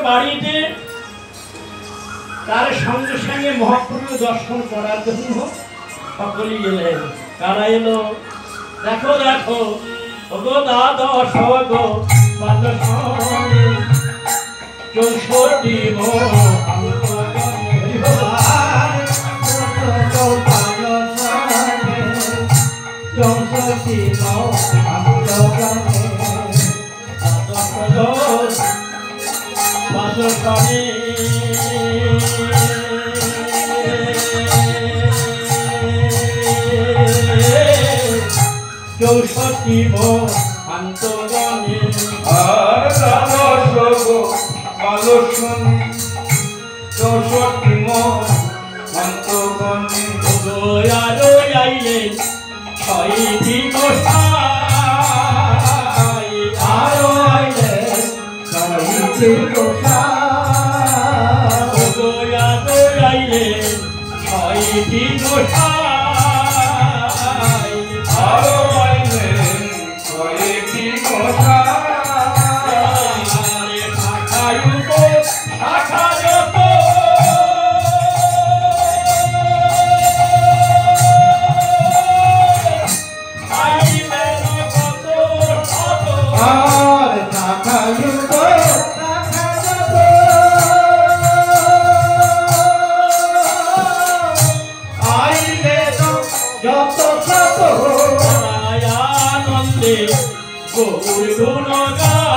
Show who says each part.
Speaker 1: বাড়িতে তার সঙ্গে সঙ্গে মহাপ্রভু দর্শন করার জন্য সকলেই এলেন। কারা এলো? দেখো দেখো ওগো দ্বাদশ গো 64 অন্তগণে
Speaker 2: আর দ্বাদশ গো বালশনি 64 অন্তগণে
Speaker 1: আরো আইলে 6টি গোসাই
Speaker 2: আরো আইলে 6টি গোসাই
Speaker 1: আরো আইলে 6টি গোসাই
Speaker 2: আরো আইলে 6টি গোসাই
Speaker 1: শাখায়ুত শাখাযত
Speaker 2: আর শাখায়ুত শাখাযত আইলে যত শত
Speaker 1: আনন্দে গৌর গুণগান